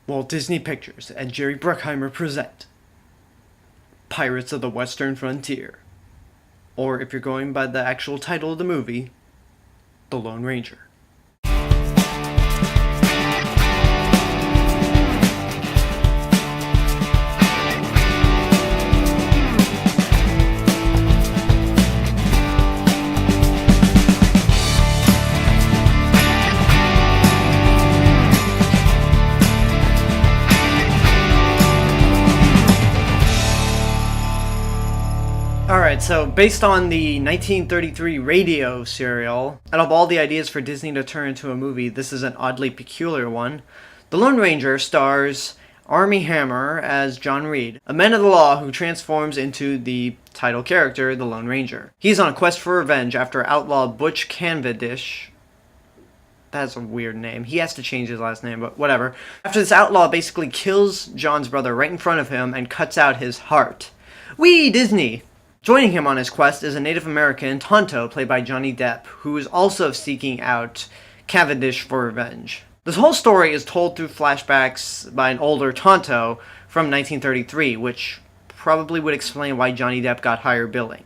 Walt Disney Pictures and Jerry Bruckheimer present Pirates of the Western Frontier. Or if you're going by the actual title of the movie, The Lone Ranger. Alright, so based on the 1933 radio serial, out of all the ideas for Disney to turn into a movie, this is an oddly peculiar one. The Lone Ranger stars Armie Hammer as John Reed, a man of the law who transforms into the title character, the Lone Ranger. He's on a quest for revenge after outlaw Butch Cavendish. That's a weird name. He has to change his last name, but whatever. After this outlaw basically kills John's brother right in front of him and cuts out his heart. Whee! Disney! Joining him on his quest is a Native American, Tonto, played by Johnny Depp, who is also seeking out Cavendish for revenge. This whole story is told through flashbacks by an older Tonto from 1933, which probably would explain why Johnny Depp got higher billing,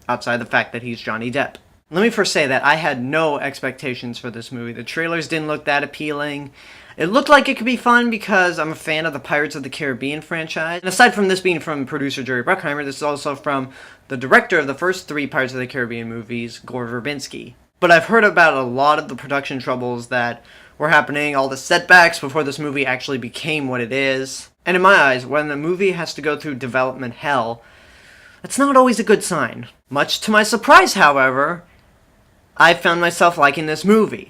outside the fact that he's Johnny Depp. Let me first say that I had no expectations for this movie. The trailers didn't look that appealing. It looked like it could be fun because I'm a fan of the Pirates of the Caribbean franchise. And aside from this being from producer Jerry Bruckheimer, this is also from the director of the first three Pirates of the Caribbean movies, Gore Verbinski. But I've heard about a lot of the production troubles that were happening, all the setbacks before this movie actually became what it is. And in my eyes, when a movie has to go through development hell, that's not always a good sign. Much to my surprise, however, I found myself liking this movie.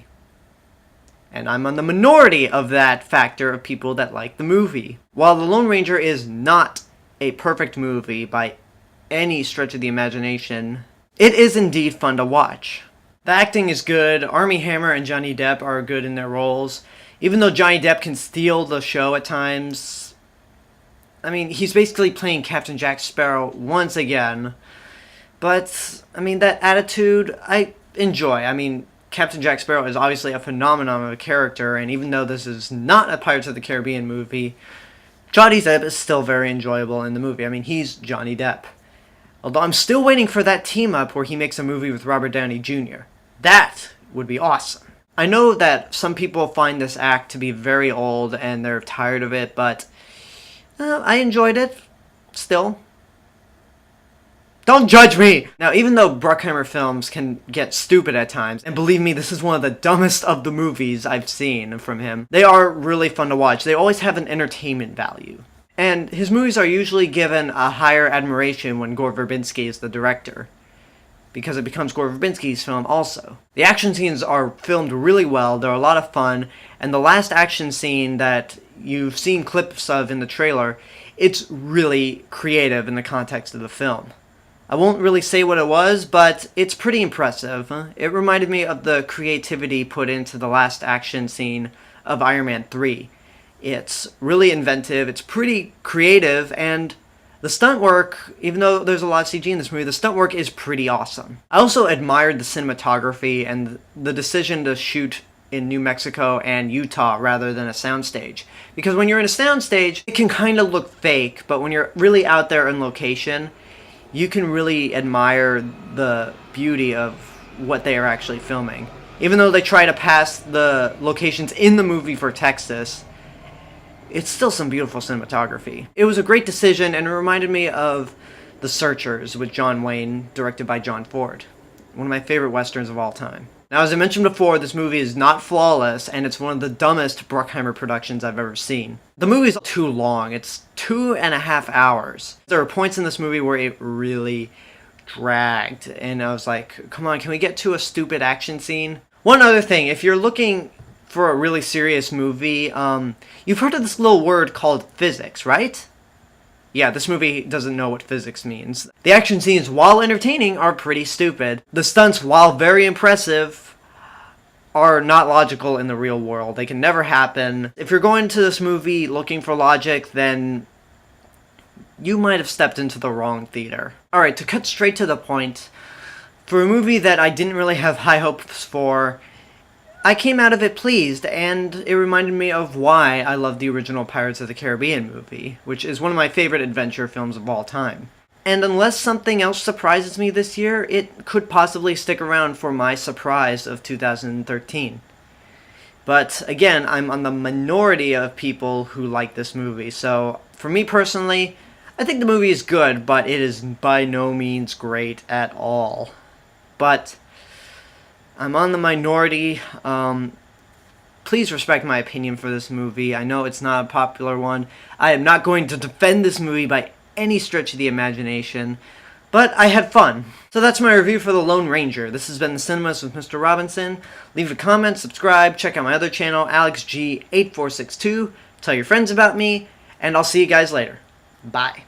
And I'm on the minority of that factor of people that like the movie. While The Lone Ranger is not a perfect movie by any stretch of the imagination, it is indeed fun to watch. The acting is good, Armie Hammer and Johnny Depp are good in their roles. Even though Johnny Depp can steal the show at times, I mean, he's basically playing Captain Jack Sparrow once again. But, I mean, that attitude, I enjoy. I mean, Captain Jack Sparrow is obviously a phenomenon of a character, and even though this is not a Pirates of the Caribbean movie, Johnny Depp is still very enjoyable in the movie. I mean, he's Johnny Depp. Although I'm still waiting for that team-up where he makes a movie with Robert Downey Jr. That would be awesome. I know that some people find this act to be very old and they're tired of it, but I enjoyed it still. Don't judge me! Now, even though Bruckheimer films can get stupid at times, and believe me, this is one of the dumbest of the movies I've seen from him, they are really fun to watch. They always have an entertainment value. And his movies are usually given a higher admiration when Gore Verbinski is the director, because it becomes Gore Verbinski's film also. The action scenes are filmed really well, they're a lot of fun, and the last action scene that you've seen clips of in the trailer, it's really creative in the context of the film. I won't really say what it was, but it's pretty impressive. It reminded me of the creativity put into the last action scene of Iron Man 3. It's really inventive, it's pretty creative, and the stunt work, even though there's a lot of CG in this movie, the stunt work is pretty awesome. I also admired the cinematography and the decision to shoot in New Mexico and Utah rather than a soundstage. Because when you're in a soundstage, it can kind of look fake, but when you're really out there in location, you can really admire the beauty of what they are actually filming. Even though they try to pass the locations in the movie for Texas, it's still some beautiful cinematography. It was a great decision, and it reminded me of The Searchers with John Wayne, directed by John Ford. One of my favorite westerns of all time. Now, as I mentioned before, this movie is not flawless, and it's one of the dumbest Bruckheimer productions I've ever seen. The movie's too long. It's 2.5 hours. There are points in this movie where it really dragged, and I was like, come on, can we get to a stupid action scene? One other thing, if you're looking for a really serious movie, you've heard of this little word called physics, right? Yeah, this movie doesn't know what physics means. The action scenes, while entertaining, are pretty stupid. The stunts, while very impressive, are not logical in the real world. They can never happen. If you're going to this movie looking for logic, then you might have stepped into the wrong theater. Alright, to cut straight to the point, for a movie that I didn't really have high hopes for, I came out of it pleased, and it reminded me of why I love the original Pirates of the Caribbean movie, which is one of my favorite adventure films of all time. And unless something else surprises me this year, it could possibly stick around for my surprise of 2013. But again, I'm on the minority of people who like this movie, so for me personally, I think the movie is good, but it is by no means great at all. But I'm on the minority. Please respect my opinion for this movie. I know it's not a popular one. I am not going to defend this movie by any stretch of the imagination, but I had fun. So that's my review for The Lone Ranger. This has been The Cinemas with Mr. Robinson. Leave a comment, subscribe, check out my other channel, AlexG8462. Tell your friends about me, and I'll see you guys later. Bye.